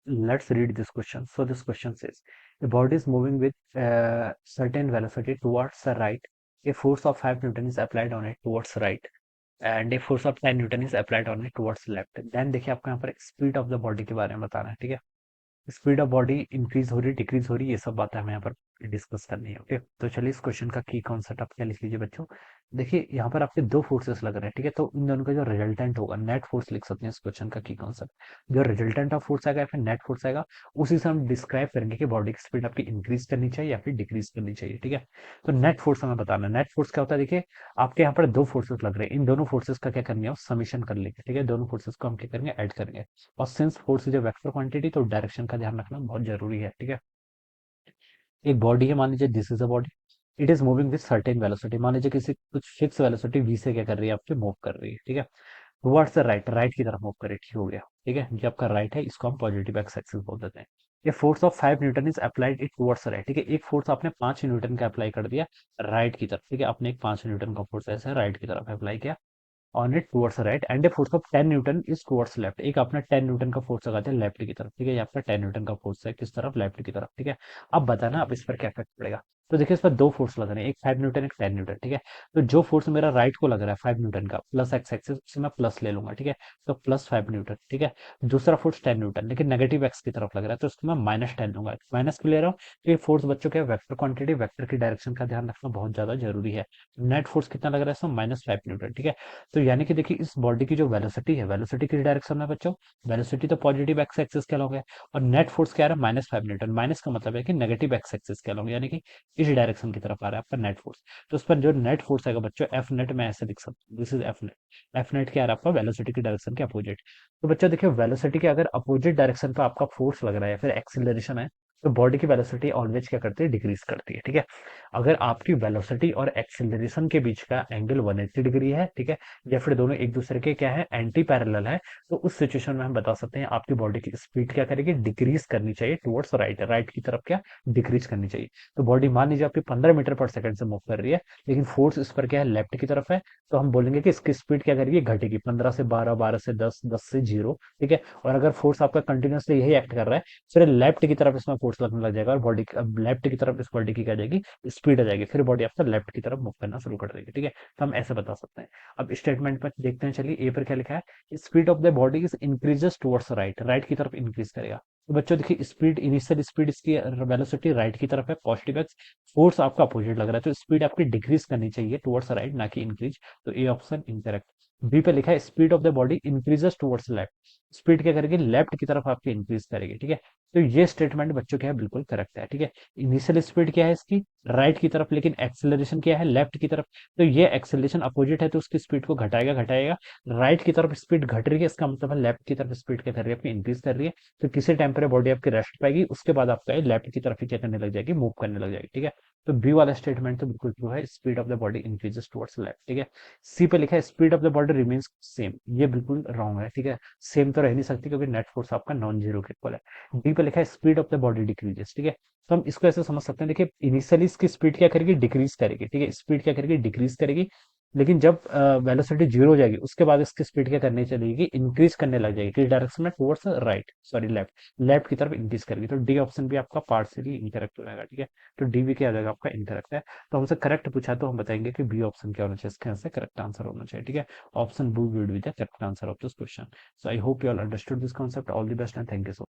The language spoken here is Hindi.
let's read this question. So this question says, the body is moving with certain velocity towards the right. A force of 5 Newton is applied on it towards right, and a force of 10 Newton is applied on it towards left. Then देखिए आपको यहाँ पर स्पीड ऑफ द बॉडी के बारे में बताना है, ठीक है। स्पीड ऑफ बॉडी इंक्रीज हो रही डिक्रीज हो रही, ये सब बातें हमें यहाँ पर डिस्कस करनी है। ओके, तो चलिए इस क्वेश्चन का की कॉन्सेप्ट आप क्या लिख लीजिए बच्चों। देखिए यहाँ पर आपके दो फोर्सेस लग रहे हैं, ठीक है, तो इन दोनों का जो रिजल्टेंट होगा नेट फोर्स लिख सकते हैं इस क्वेश्चन का की कॉन्सेप्ट। जो रिजल्टेंट ऑफ फोर्स आएगा या फिर नेट फोर्स आएगा, उसी से हम डिस्क्राइब करेंगे कि बॉडी की स्पीड आपकी इंक्रीज करनी चाहिए या फिर डिक्रीज करनी चाहिए, ठीक है। तो नेट फोर्स हमें बताना है। नेट फोर्स क्या होता है, देखिए आपके यहाँ पर दो फोर्सेस लग रहे हैं, इन दोनों फोर्सेस का क्या करेंगे, समीशन कर लेंगे, ठीक है। दोनों फोर्सेस को हम क्या करेंगे, ऐड करेंगे। और since force is a vector quantity, तो डायरेक्शन का ध्यान रखना बहुत जरूरी है, ठीक है। एक बॉडी है, मान लीजिए this is a body, it is moving with certain velocity. मान लीजिए किसी कुछ फिक्स वेलोसिटी वी से क्या कर रही है, आपकी मूव कर रही है, ठीक है। टुवर्ड्स द राइट, राइट की तरफ मूव करे, ठीक हो गया, ठीक है। ये आपका राइट है, इसको हम पॉजिटिव एक्स एक्सिस बोल देते हैं। ये force of 5 Newton is applied it towards right, ठीक है। एक फोर्स आपने 5 न्यूटन का अप्लाई कर दिया राइट की तरफ, ठीक है। आपने एक 5 न्यूटन का फोर्स ऐसे राइट की तरफ अप्लाई किया on it towards right, and a force of 10 Newton is towards left. एक आपने 10 न्यूटन का फोर्स लगा दिया लेफ्ट की तरफ, ठीक है। ये आपका 10 न्यूटन का फोर्स है किस तरफ, लेफ्ट की तरफ, ठीक है। अब बताना अब इस पर क्या इफेक्ट पड़ेगा। तो देखिए इस पर दो फोर्स लग रहे हैं, एक 5 न्यूटन एक 10 न्यूटन, ठीक है। तो जो फोर्स मेरा राइट को लग रहा है 5 न्यूटन का प्लस एक्स एक्सिस, उससे मैं प्लस ले लूंगा, ठीक है। तो प्लस 5 न्यूटन, ठीक है। दूसरा फोर्स 10 न्यूटन लेकिन नेगेटिव एक्स की तरफ लग रहा है, तो इसको मैं माइनस 10 लूंगा। माइनस क्यों ले रहा हूँ, तो ये फोर्स बच्चों के वेक्टर क्वांटिटी, वेक्टर की डायरेक्शन का ध्यान रखना बहुत ज्यादा जरूरी है। नेट फोर्स कितना लग रहा है इसमें, माइनस 5 न्यूटन, ठीक है। तो यानी कि देखिए इस बॉडी की जो वेलोसिटी है, वेलोसिटी किस डायरेक्शन में बच्चों, वेलोसिटी तो पॉजिटिव एक्स एक्सिस के अलॉन्ग है, और नेट फोर्स क्या आ रहा है, माइनस 5 न्यूटन। माइनस का मतलब है कि नेगेटिव एक्स एक्सिस के अलॉन्ग, यानी कि इस डायरेक्शन की तरफ आ रहा है आपका नेट फोर्स। तो उस पर जो नेट फोर्स आएगा बच्चों, एफ नेट में ऐसे लिख सकते हैं, this is F net. F net क्या आ रहा है आपका, वेलोसिटी की डायरेक्शन के अपोजिट। तो बच्चों देखिए वेलोसिटी के अगर अपोजिट डायरेक्शन पर आपका फोर्स लग रहा है या फिर एक्सिलरेशन है, तो बॉडी की वेलोसिटी ऑलवेज क्या करती है, डिक्रीज करती है, ठीक है। अगर आपकी वेलोसिटी और एक्सिलरेशन के बीच का एंगल 180 डिग्री है, ठीक है, या फिर दोनों एक दूसरे के क्या है, एंटी पैरेलल है, तो उस सिचुएशन में हम बता सकते हैं आपकी बॉडी की स्पीड क्या करेगी, डिक्रीज करनी चाहिए टुवर्ड्स राइट, राइट की तरफ क्या डिक्रीज करनी चाहिए। तो बॉडी मान लीजिए आपकी 15 मीटर पर सेकंड से मूव कर रही है, लेकिन फोर्स इस पर क्या है, लेफ्ट की तरफ है, तो हम बोलेंगे कि इसकी स्पीड क्या करेगी, घटेगी, 15 से 12, 12 से 10, 10 से 0, ठीक है। और अगर फोर्स आपका कंटिन्यूसली यही एक्ट कर रहा है, फिर लेफ्ट की तरफ इसमें फोर्स लगने लग जाएगा, और बॉडी लेफ्ट की तरफ इस बॉडी की क्या जाएगी, स्पीड आ जाएगी, फिर बॉडी आपका लेफ्ट की तरफ मूव करना शुरू कर देगी, ठीक है। तो हम ऐसे बता सकते हैं। अब स्टेटमेंट में देखते हैं, चलिए ए पर क्या लिखा है, speed of the body is increases towards right, right की तरफ इंक्रीज करेगा। तो बच्चों देखिए स्पीड, इनिशियल स्पीड इसकी वेलोसिटी राइट की तरफ है, पॉजिटिव एक्स, फोर्स आपका अपोजिट लग रहा है, तो स्पीड आपकी डिक्रीज करनी चाहिए टुवर्ड्स राइट, ना कि इंक्रीज। तो ए ऑप्शन इंकरेक्ट। बी पे लिखा है speed of the body increases towards left, speed क्या करेगी, लेफ्ट की तरफ आपकी इंक्रीज करेगी, ठीक है। तो ये स्टेटमेंट बच्चों क्या है, बिल्कुल करेक्ट है, ठीक है। इनिशियल स्पीड क्या है इसकी, राइट की तरफ, लेकिन एक्सेलरेशन क्या है, लेफ्ट की तरफ। तो ये एक्सेलरेशन अपोजिट है, तो उसकी स्पीड को घटाएगा घटाएगा। राइट की तरफ स्पीड घट रही है, इसका मतलब है लेफ्ट की तरफ स्पीड क्या कर रही है, आपकी इंक्रीज कर रही है। तो किसी टाइम पर बॉडी आपकी रेस्ट पाएगी, उसके बाद आपका लेफ्ट की तरफ ही क्या करने लग जाएगी, मूव करने लग जाएगी, ठीक है। तो बी वाला स्टेटमेंट तो बिल्कुल ट्रू है, speed of the body increases towards left, ठीक है। सी पे लिखा है speed of the body remains same, ये बिल्कुल रॉन्ग है, ठीक है। सेम तो रह नहीं सकती क्योंकि नेट फोर्स आपका नॉन जीरो के इक्वल है। डी पे लिखा है speed of the body decreases, ठीक है। तो हम इसको ऐसे समझ सकते हैं, देखिए इनिशियली इसकी स्पीड क्या करेगी, डिक्रीज करेगी, ठीक है। स्पीड क्या करेगी, डिक्रीज करेगी, लेकिन जब वेलोसिटी जीरो हो जाएगी, उसके बाद इसकी स्पीड क्या करनी चलेगी, इंक्रीज करने लग जाएगी, किस डायरेक्शन में, towards right, sorry left, left की तरफ इंक्रीज करेगी। तो डी ऑप्शन भी आपका पार्शियली इनकरेक्ट हो जाएगा, ठीक है। तो डी भी क्या हो जाएगा, आपका इनकरेक्ट है। तो हमसे करेक्ट पूछा तो हम बताएंगे कि बी ऑप्शन क्या होना चाहिए, इसका आंसर करेक्ट आंसर होना चाहिए, ठीक है। Option B would be the correct answer of this question. So I hope you all understood this concept. All the best and thank you so much.